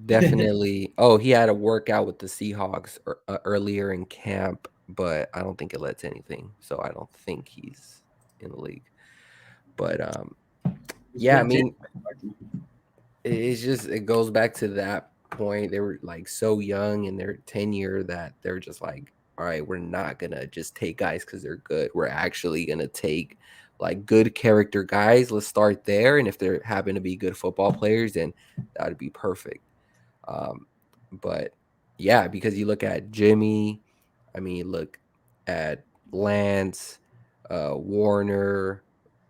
definitely. Oh, he had a workout with the Seahawks earlier in camp, but I don't think it led to anything. So I don't think he's in the league. But It's yeah, I good too. mean, it's just it goes back to that point. They were like so young in their tenure that they're just like, all right, we're not gonna just take guys because they're good. We're actually gonna take like good character guys. Let's start there, and if they happen to be good football players, then that would be perfect. Um, but yeah, because you look at Jimmy, I mean, look at Lance, Warner,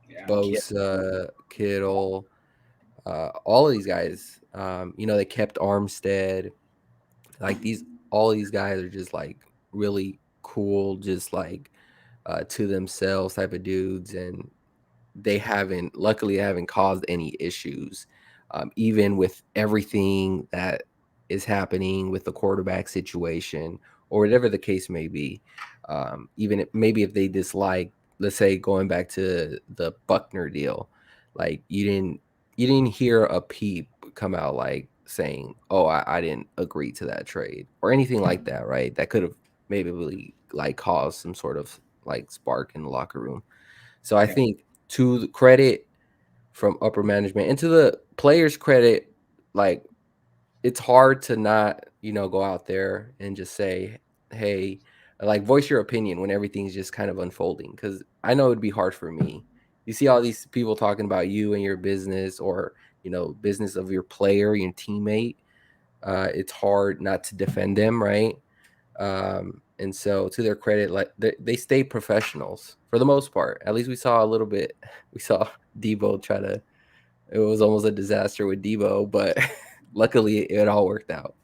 Yeah, kid. Bosa, Kittle, all of these guys. They kept Armstead. Like all these guys are just like really cool, just like to themselves type of dudes, and luckily haven't caused any issues, even with everything that is happening with the quarterback situation or whatever the case may be. Even maybe if they dislike, let's say going back to the Buckner deal, like you didn't hear a peep come out like saying, "Oh, I didn't agree to that trade" or anything like that, right? That could have maybe really like caused some sort of like spark in the locker room. So I Yeah, think to the credit from upper management and to the players' credit, like it's hard to not, go out there and just say, hey, like voice your opinion when everything's just kind of unfolding. Cause I know it'd be hard for me. You see all these people talking about you and your business or, business of your player, your teammate. It's hard not to defend them, right? And so to their credit, like they stay professionals for the most part. At least we saw a little bit. We saw Debo try to. It was almost a disaster with Debo, but luckily it all worked out.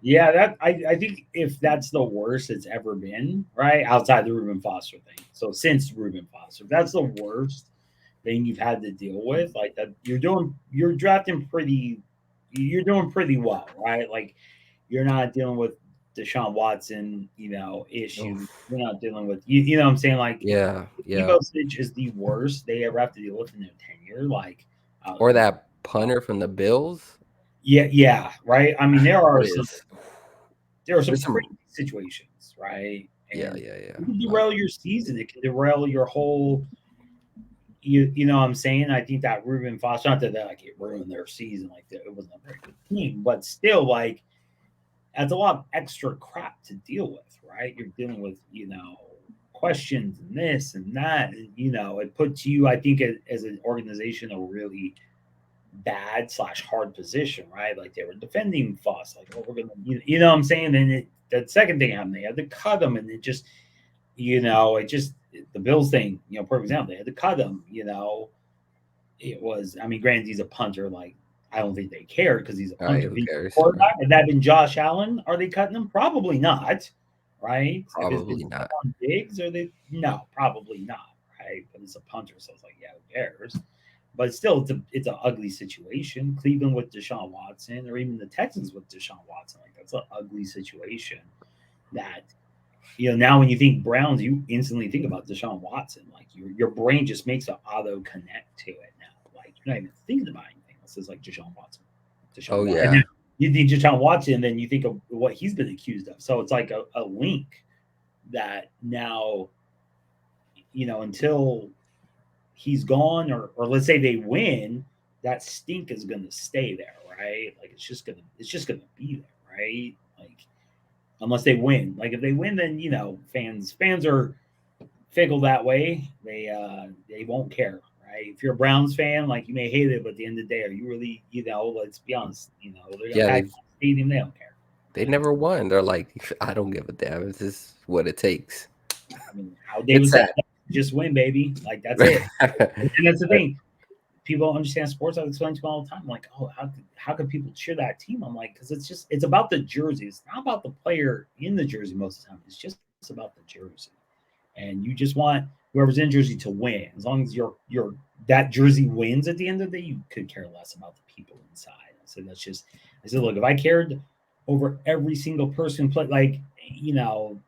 yeah. That I think if that's the worst it's ever been, right outside the Reuben Foster thing. So since Reuben Foster, that's the worst thing you've had to deal with. Like that, you're drafting pretty, you're doing pretty well, right? Like you're not dealing with Deshaun Watson, issues. Oof. You're not dealing with you know what I'm saying? Like Yeah, yeah. Evo Stitch is the worst they ever have to deal with in their tenure. Like Or that punter from the Bills. yeah, yeah, right. I mean, That is. there are some There's some. crazy situations, right? Yeah, And yeah, yeah. it can Like, derail your season. It can derail your whole. You know what I'm saying? I think that Ruben Foster, not that like it ruined their season, like that it wasn't a very good team, but still, like that's a lot of extra crap to deal with, right? You're dealing with questions and this and that, and it puts you, I think, as an organization, a really bad slash hard position, right? Like they were defending Foss, like, oh, we're gonna, you know what I'm saying? And that second thing happened, they had to cut him, and it just, it just the Bills thing, for example, they had to cut him. It was, I mean, granted, he's a punter, like. I don't think they care because he's a all right, punter. If who he's a cares? Right. quarterback, if that been Josh Allen, are they cutting him? Probably not, right? If it's been Probably not. Stephon Diggs, are they? No, probably not, right? But it's a punter, so it's like, yeah, who cares? But still, it's an ugly situation. Cleveland with Deshaun Watson, or even the Texans with Deshaun Watson, like that's an ugly situation. That now when you think Browns, you instantly think about Deshaun Watson. Like your brain just makes an auto connect to it now. Like you're not even thinking about anything else. It's like Deshaun Watson, Deshaun Oh Watson. And then yeah. you think Deshaun Watson, and then you think of what he's been accused of. So it's like a link that now, until he's gone, or let's say they win, that stink is gonna stay there, right? Like it's just gonna be there, right? Like unless they win. Like if they win, then fans are fickle that way. They won't care, right? If you're a Browns fan, like you may hate it, but at the end of the day, are you really, let's be honest, they're gonna Yeah, pack the stadium, they don't care. they Like never won. They're like, I don't give a damn. It's just what it takes. I mean, how It's David said, sad. just win, baby. Like that's it. And that's the thing. People don't understand sports. I explain to them all the time. Like, oh, how could people cheer that team? I'm like, because it's about the jersey. It's not about the player in the jersey most of the time. It's just about the jersey, and you just want whoever's in jersey to win. As long as your that jersey wins at the end of the day, you could care less about the people inside. So that's just I said, look, if I cared over every single person play like you know,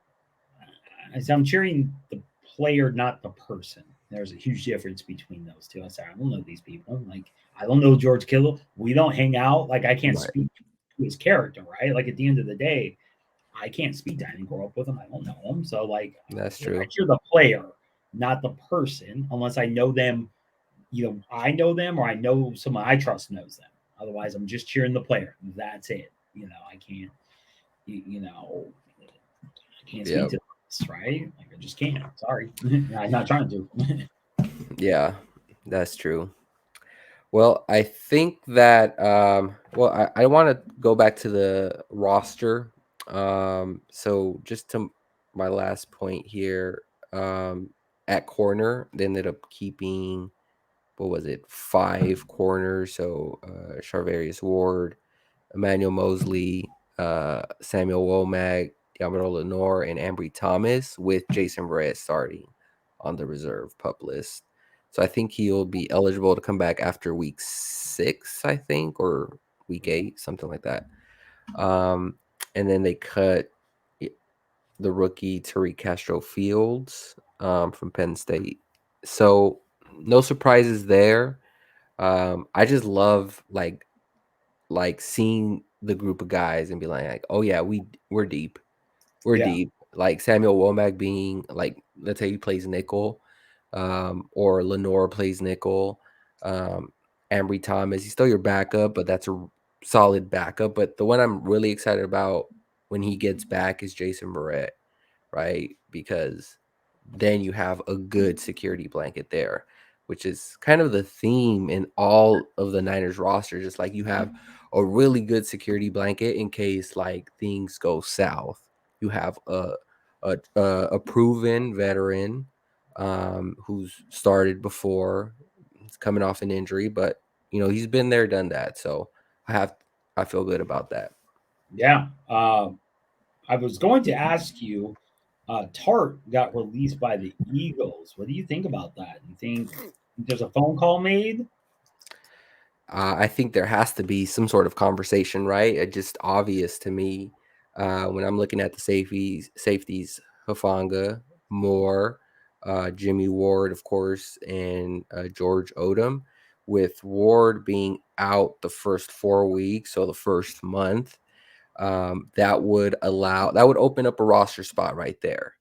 I said I'm cheering the player, not the person. There's a huge difference between those two. I said, I don't know these people. Like I don't know George Kittle. We don't hang out. Like I can't Right. speak to his character, right? Like at the end of the day, I can't speak to him. I didn't grow up with him. I don't know him. So like That's I true. cheer the player, not the person, unless I know them. I know them or I know someone I trust knows them. Otherwise, I'm just cheering the player. That's it. I can't. I can't speak Yep. to this, right? Like I just can't. Sorry, I'm not trying to. Yeah, that's true. Well, I think that well, I want to go back to the roster. So just to my last point here, um, at corner, they ended up keeping, what was it, five corners. So Charvarius Ward, Emmanuel Mosley, Samuel Womack, Yamaro Lenore, and Ambry Thomas, with Jason Verrett starting on the reserve pup list. So I think he'll be eligible to come back after week 6, I think, or week 8, something like that. Um, and then they cut the rookie Tariq Castro Fields from Penn State. So no surprises there. I just love seeing the group of guys and be like, oh yeah, we're deep. We're Yeah, deep. Like Samuel Womack being like, let's say he plays nickel, or Lenore plays nickel. Um, Ambry Thomas, he's still your backup, but that's a solid backup. But the one I'm really excited about when he gets back is Jason Verrett, right? Because then you have a good security blanket there, which is kind of the theme in all of the Niners roster. Just like you have a really good security blanket in case like things go south. You have a proven veteran, who's started before. He's coming off an injury, but he's been there, done that. So I have I feel good about that. yeah. I was going to ask you. Tart got released by the Eagles. What do you think about that? You think there's a phone call made? I think there has to be some sort of conversation, right? It's just obvious to me when I'm looking at the safeties, Hafanga, Moore, Jimmy Ward, of course, and George Odom. With Ward being out the first 4 weeks, so the first month, that would open up a roster spot right there.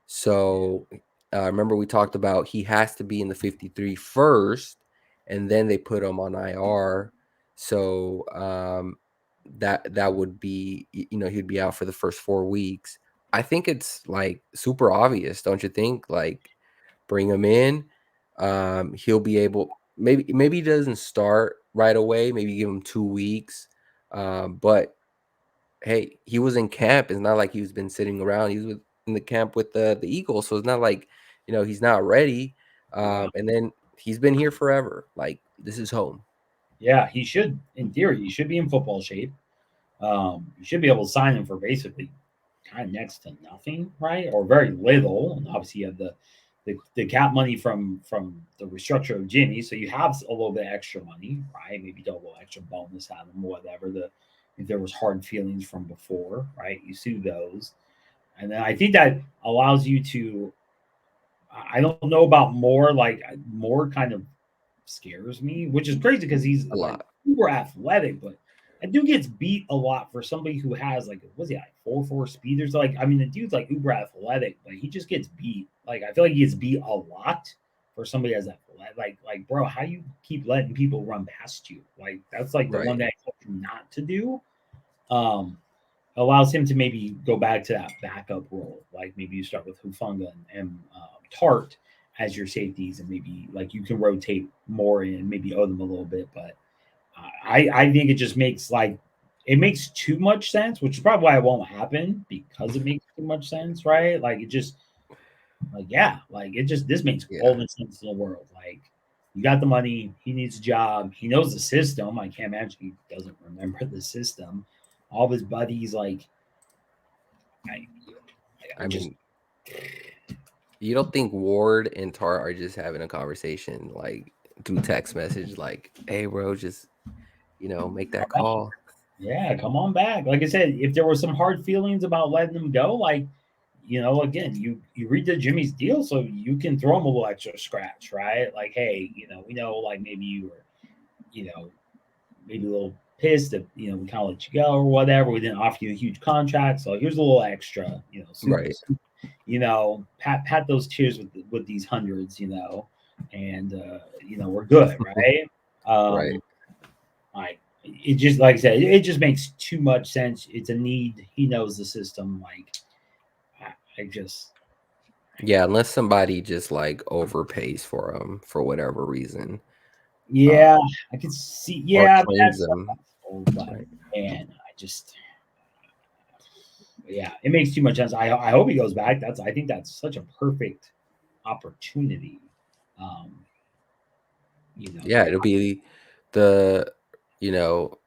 So remember we talked about he has to be in the 53 first, and then they put him on IR. So that would be, he'd be out for the first 4 weeks. I think it's like super obvious, don't you think? Like bring him in. He'll be able, maybe he doesn't start right away. Maybe give him 2 weeks. But hey, he was in camp. It's not like he's been sitting around. He was in the camp with the Eagles, so it's not like he's not ready. Yeah, And then he's been here forever. Like this is home. yeah. He should, in theory, he should be in football shape. You should be able to sign him for basically kind of next to nothing, right? Or very little. And obviously, you have the cap money from the restructure of Jimmy, so you have a little bit extra money, right? Maybe double extra bonus out of him, whatever. If there was hard feelings from before, right? You sue those, and then I think that allows you to. I don't know about more like more kind of scares me, which is crazy because he's A like lot. super athletic, but that dude gets beat a lot for somebody who has like what's he like 4.4 speed? There's like I mean the dude's like uber athletic, but he just gets beat. Like I feel like he gets beat a lot for somebody as athletic. Like bro, how do you keep letting people run past you? Like that's like the one Right. that I told you not to do. Um, Allows him to maybe go back to that backup role. Like maybe you start with Hufanga and Tart as your safeties, and maybe like you can rotate more and maybe owe them a little bit. But I think it just makes like it makes too much sense, which is probably why it won't happen because it makes too much sense, right? Like it just like yeah, like it just this makes all Yeah. the sense in the world. Like you got the money, he needs a job, he knows the system. I can't imagine he doesn't remember the system. All of his buddies, like I, I I just mean, You don't think Ward and Tart are just having a conversation like through text message, like, "Hey, bro, just make that call." Yeah, come on back. Like I said, if there were some hard feelings about letting them go, like again, you redid Jimmy's deal, so you can throw him a little extra scratch, right? Like, hey, we know, like maybe you were, you know, maybe a little pissed that we kind of let you go or whatever. We didn't offer you a huge contract, so here's a little extra. Right. Pat those tears with these hundreds, and we're good, right? Right. Like it just like I said, it just makes too much sense. It's a need. He knows the system. Like I just Yeah, unless somebody just like overpays for them for whatever reason, uh, yeah, I can see. or Yeah, claims that's so them. possible, but Right. man, I just yeah, it makes too much sense. I hope he goes back. I think that's such a perfect opportunity. Um, Yeah, it'll be the you know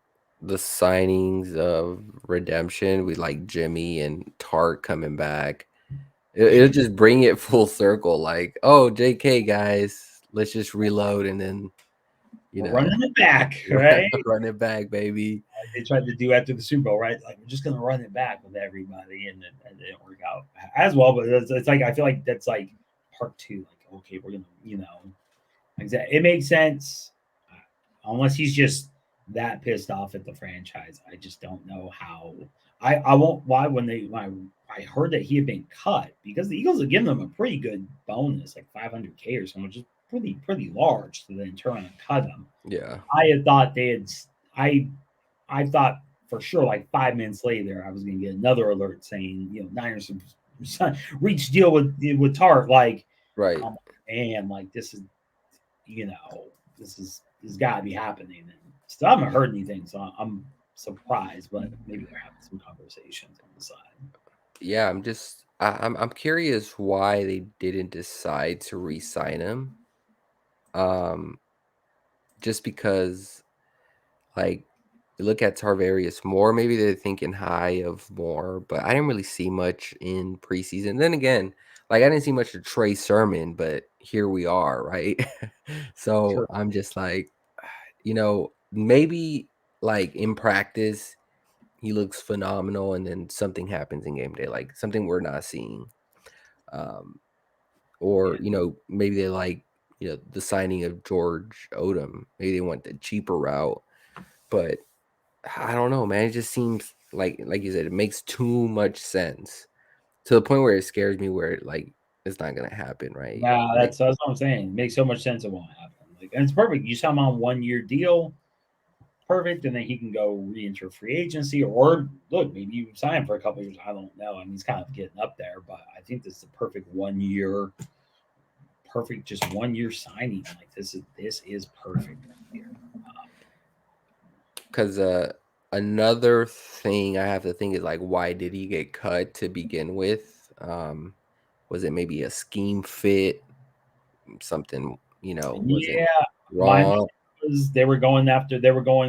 the signings of redemption with like Jimmy and Tart coming back. It'll just bring it full circle. Like, oh, JK guys, let's just reload and then you we're know running it back, right? run it back, baby. Like they tried to do after the Super Bowl, right? Like we're just gonna run it back with everybody, and it didn't work out as well. But it's like I feel like that's like part two. Like okay, we're gonna, exactly. It makes sense, unless he's just that pissed off at the franchise. I just don't know how. I won't lie when I heard that he had been cut because the Eagles had given him a pretty good bonus, like 500K or something, which is pretty large to then turn and cut him. Yeah. I had thought they had. I I thought for sure, like 5 minutes later, I was going to get another alert saying, Niners reached deal with Tart. Like, Right. I'm man, like you know, this got to be happening. And still haven't heard anything, so I'm surprised. But maybe they're having some conversations on the side. Yeah, I'm curious why they didn't decide to re-sign him. Um, just because like you look at Tarvarius Moore, maybe they're thinking high of Moore, but I didn't really see much in preseason. Then again, like I didn't see much of Trey Sermon, but here we are, right? So Sure, I'm just like, maybe like in practice he looks phenomenal, and then something happens in game day, like something we're not seeing. Um, or yeah. maybe they like the signing of George Odom. Maybe they want the cheaper route, but I don't know, man. It just seems like you said, it makes too much sense to the point where it scares me. Where like it's not gonna happen, right? Nah, Like, that's what I'm saying. It makes so much sense it won't happen. Like, and it's perfect. You sign him on 1 year deal perfect, and then he can go re-enter free agency, or look, maybe you sign him for a couple years. I don't know. I mean, he's kind of getting up there, but I think this is the perfect 1 year, perfect just 1 year signing. Like this is perfect right here. because another thing I have to think is like, why did he get cut to begin with? Was it maybe a scheme fit? Something wasn't Yeah, my wrong. was they were going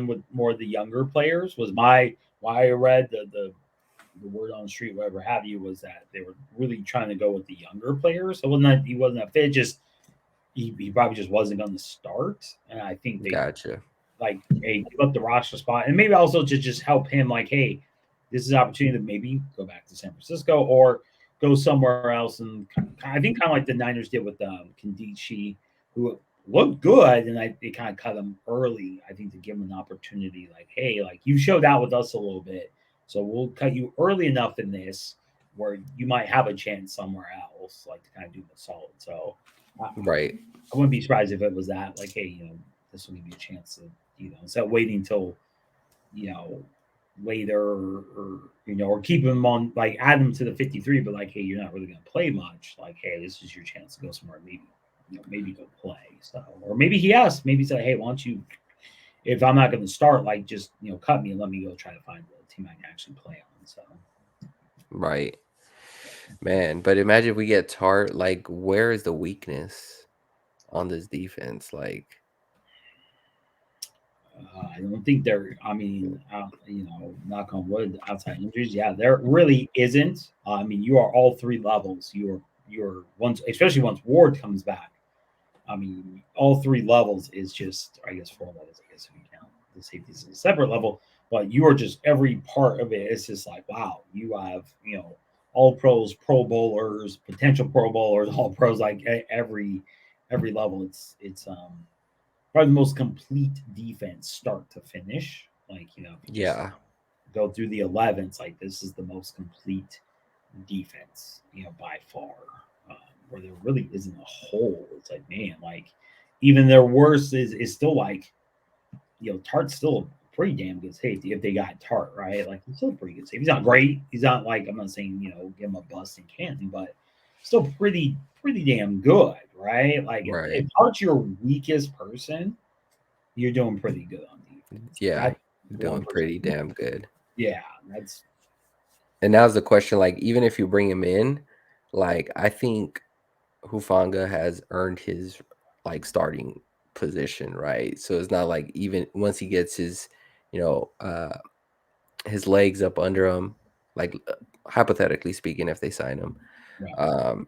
with more of the younger players. Was my why I read the word on the street, whatever have you, was that they were really trying to go with the younger players. So he wasn't a fit. Just he probably just wasn't going to start. And I think they Gotcha. like, hey, give up the roster spot, and maybe also to just help him, like, hey, this is an opportunity to maybe go back to San Francisco or go somewhere else. And I think kind of like the Niners did with Kandichi, who looked good, and they kind of cut him early. I think to give him an opportunity, like, hey, like you showed out with us a little bit, so we'll cut you early enough in this where you might have a chance somewhere else, like to kind of do the solid. So Right. I wouldn't be surprised if it was that, like, hey, this will give you a chance to, instead of waiting till, you know, later or keep him on, like, add him to the 53, but like, hey, you're not really going to play much. Like, hey, this is your chance to go somewhere, maybe go play. So, or maybe he asked, maybe say, hey, why don't you, if I'm not going to start, like, just, cut me and let me go try to find a team I can actually play on. So, Right. Man, but imagine if we get Tart, like where is the weakness on this defense? Like I don't think there. I mean, knock on wood, outside injuries. Yeah, there really isn't. I mean, you are all three levels. You're once, especially once Ward comes back. I mean, all three levels is just, I guess, four levels. I guess if you count the safeties as a separate level, but you are just every part of it. It's just like, wow, you have all pros, Pro Bowlers, potential Pro Bowlers, all pros, like every level. It's probably the most complete defense start to finish. Like, if you just Yeah, go through the 11s, like this is the most complete defense, by far. Where there really isn't a hole. It's like, man, like even their worst is still like, Tart's still a pretty damn good safety if they got Tart, right? Like he's still a pretty good safety. He's not great. He's not like, I'm not saying, give him a bust in Canton, but still pretty damn good, right? Like if right. Tart's your weakest person, you're doing pretty good on defense. Yeah, That's one doing percent. pretty damn good. Yeah, that's And now's the question, like, even if you bring him in, like, I think Hufanga has earned his like starting position, right? So it's not like even once he gets his, you know, his legs up under him, like hypothetically speaking, if they sign him, right. um,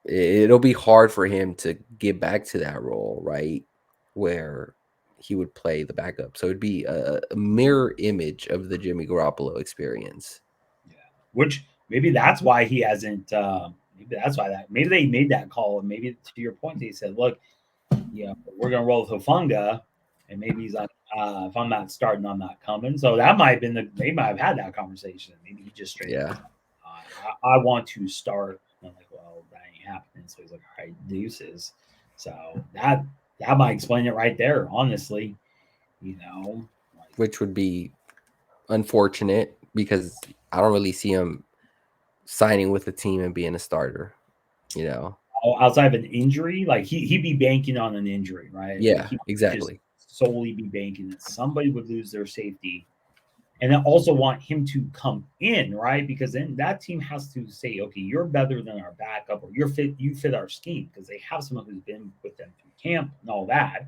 it'll be hard for him to get back to that role, right? Where he would play the backup. So it'd be a mirror image of the Jimmy Garoppolo experience. Yeah. Which maybe that's why he hasn't. Maybe that's why that. Maybe they made that call, and maybe to your point, they said, "Look, we're gonna roll with Hufanga," and maybe he's like, "If I'm not starting, I'm not coming." So that might have been they might have had that conversation. Maybe he just straight up was Yeah, like, I want to start." And I'm like, "Well, that ain't happening." So he's like, "All right, deuces." So that might explain it right there. Honestly, like which would be unfortunate because I don't really see him signing with the team and being a starter, you know? outside of an injury, like he'd be banking on an injury, right? Like Yeah, he just exactly. solely be banking that somebody would lose their safety, and then also want him to come in, right? Because then that team has to say, okay, you're better than our backup, or you fit our scheme, because they have someone who's been with them through camp and all that,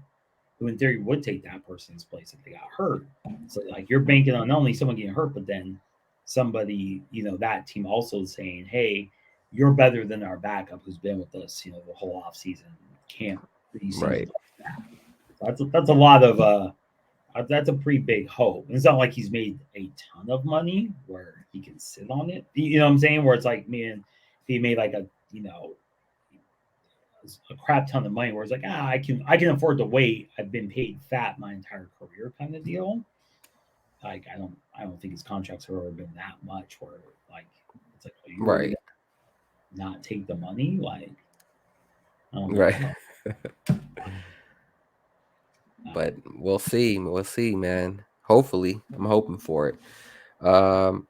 who in theory would take that person's place if they got hurt. So like you're banking on not only someone getting hurt, but then somebody, that team also saying, hey, you're better than our backup who's been with us, the whole off season, camp, preseason, Right. all that. So that's a lot of that's a pretty big hope. And it's not like he's made a ton of money where he can sit on it. You know what I'm saying? Where it's like, man, if he made like a crap ton of money, where it's like, I can afford to wait. I've been paid fat my entire career, kind of deal. Like I don't think his contracts have ever been that much. Where like it's like, are you really Right. gonna not take the money? Like I don't Right. know. But we'll see. We'll see, man. Hopefully. I'm hoping for it. Um,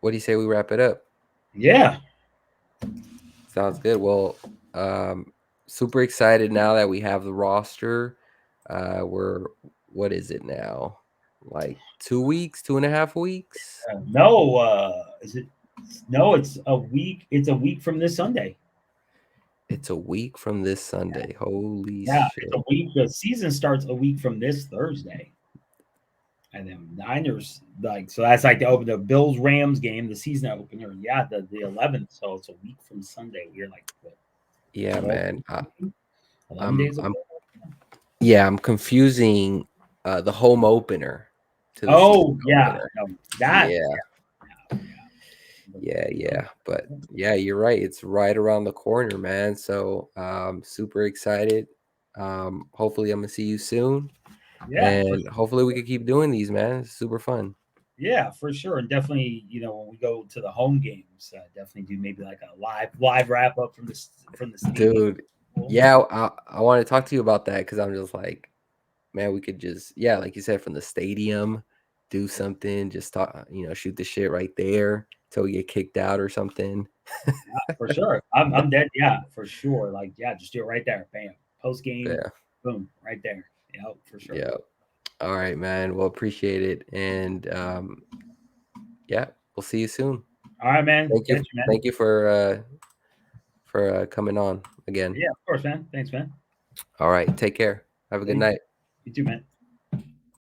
what do you say we wrap it up? Yeah, Sounds good. Well, um, super excited now that we have the roster. We're what is it now? Like 2 weeks, 2.5 weeks? no, is it? No, it's a week. It's a week from this Sunday. It's a week from this Sunday. Holy Yeah, it's a shit. week. The season starts a week from this Thursday, and then Niners like so that's like the Bills Rams game, the season opener. Yeah, the 11th. So it's a week from Sunday. We're like what Yeah, 12, man. 11 I'm days away. I'm yeah, I'm confusing the home opener to the season Oh yeah, opener. no, that Yeah, yeah, yeah. But yeah, you're right. It's right around the corner, man. So super excited. Hopefully I'm gonna see you soon. yeah, for And hopefully we could keep doing these, man. It's super fun. yeah, for sure, and definitely, when we go to the home games, definitely do maybe like a live wrap up from the stadium. Dude, yeah, I want to talk to you about that because I'm just like, man, we could just, yeah, like you said, from the stadium, do something, just talk, shoot the shit right there till we get kicked out or something. For sure. I'm dead. Yeah, for sure. Like, yeah, just do it right there. Bam. Post game, Yeah, boom, right there. Yeah, for sure. yeah. All right, man. Well, appreciate it. And yeah, we'll see you soon. All right, man. Thank you. Catch you, man. Thank you for coming on again. Yeah, of course, man. Thanks, man. All right, take care. Have a good Thank you. night. You too, man.